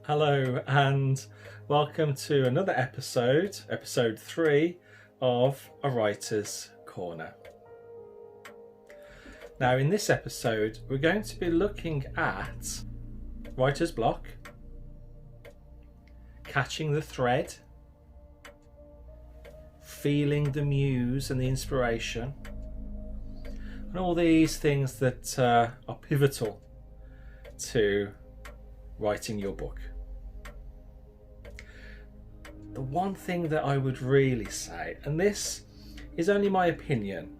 Hello and welcome to another episode 3 of A Writer's Corner. Now in this episode we're going to be looking at writer's block, catching the thread, feeling the muse and the inspiration, and all these things that are pivotal to writing your book. The one thing that I would really say, and this is only my opinion,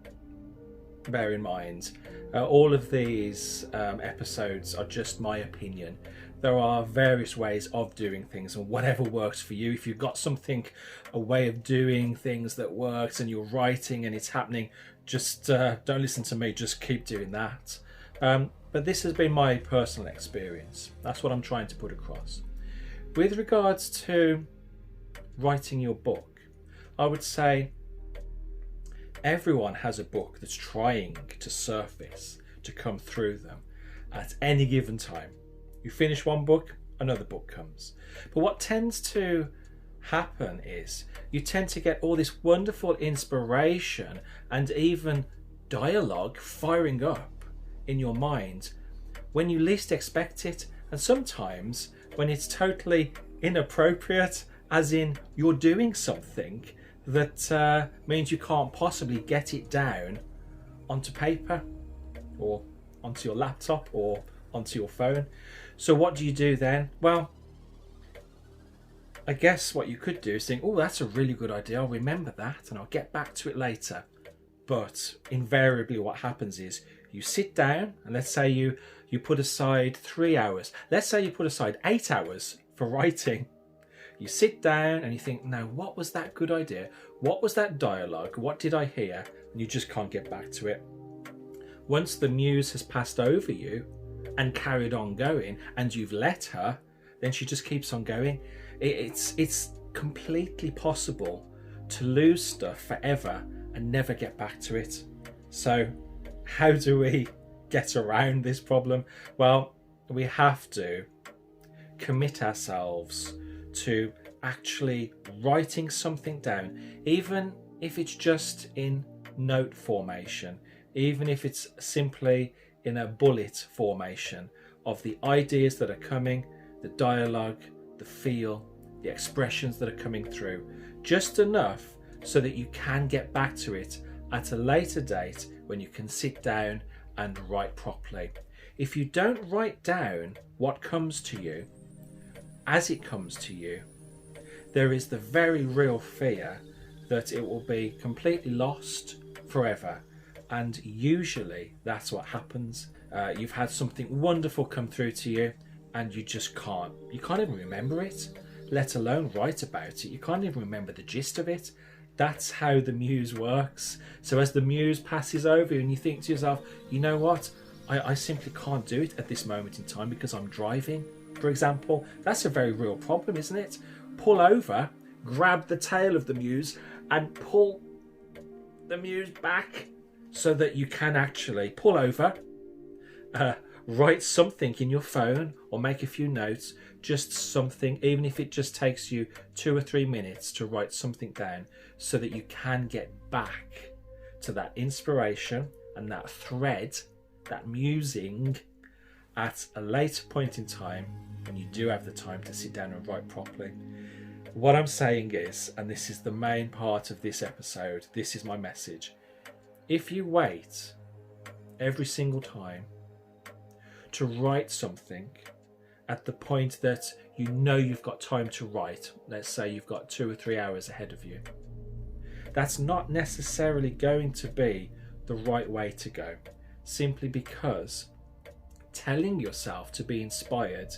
bear in mind, all of these episodes are just my opinion. There are various ways of doing things and whatever works for you. If you've got something, a way of doing things that works and you're writing and it's happening, just don't listen to me, just keep doing that. But this has been my personal experience. That's what I'm trying to put across. With regards to writing your book, I would say everyone has a book that's trying to surface, to come through them at any given time. You finish one book, another book comes. But what tends to happen is you tend to get all this wonderful inspiration and even dialogue firing up in your mind when you least expect it, and sometimes when it's totally inappropriate, as in you're doing something that means you can't possibly get it down onto paper or onto your laptop or onto your phone. So what do you do then? Well, I guess what you could do is think, oh, that's a really good idea, I'll remember that and I'll get back to it later. But invariably what happens is you sit down and let's say you put aside 3 hours. Let's say you put aside 8 hours for writing. You sit down and you think, now what was that good idea? What was that dialogue? What did I hear? And you just can't get back to it. Once the muse has passed over you and carried on going and you've let her, then she just keeps on going. It's completely possible to lose stuff forever and never get back to it. So how do we get around this problem? Well, we have to commit ourselves to actually writing something down, even if it's just in note formation, even if it's simply in a bullet formation of the ideas that are coming, the dialogue, the feel, the expressions that are coming through, just enough so that you can get back to it at a later date when you can sit down and write properly. If you don't write down what comes to you as it comes to you, there is the very real fear that it will be completely lost forever. And usually that's what happens. You've had something wonderful come through to you and you can't even remember it, let alone write about it. You can't even remember the gist of it. That's how the muse works. So as the muse passes over you and you think to yourself, you know what, I simply can't do it at this moment in time because I'm driving, for example. That's a very real problem, isn't it? Pull over, grab the tail of the muse and pull the muse back so that you can actually pull over, write something in your phone or make a few notes, just something, even if it just takes you 2 or 3 minutes to write something down so that you can get back to that inspiration and that thread, that musing at a later point in time when you do have the time to sit down and write properly. What I'm saying is, and this is the main part of this episode, this is my message. If you wait every single time to write something at the point that you know you've got time to write, let's say you've got 2 or 3 hours ahead of you, that's not necessarily going to be the right way to go, simply because telling yourself to be inspired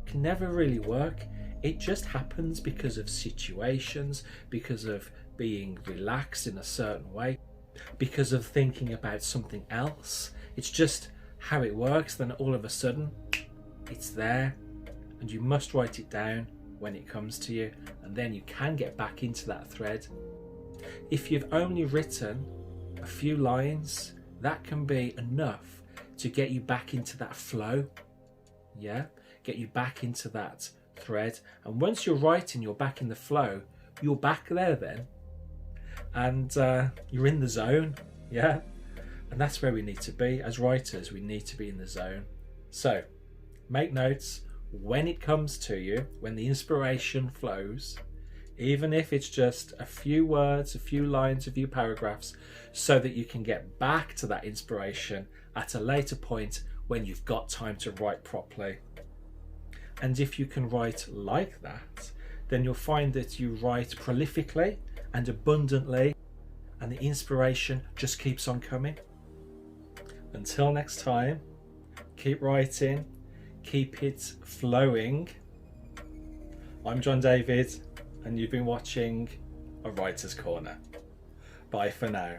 can never really work. It just happens because of situations, because of being relaxed in a certain way, because of thinking about something else. It's just how it works. Then all of a sudden it's there and you must write it down when it comes to you, and then you can get back into that thread. If you've only written a few lines, that can be enough to get you back into that flow. Yeah, get you back into that thread, and once you're writing, you're back in the flow. You're back there then, and you're in the zone. Yeah, and that's where we need to be as writers. We need to be in the zone. So make notes when it comes to you, when the inspiration flows, even if it's just a few words, a few lines, a few paragraphs, so that you can get back to that inspiration at a later point when you've got time to write properly. And if you can write like that, then you'll find that you write prolifically and abundantly, and the inspiration just keeps on coming. Until next time, keep writing, keep it flowing. I'm John David, and you've been watching A Writer's Corner. Bye for now.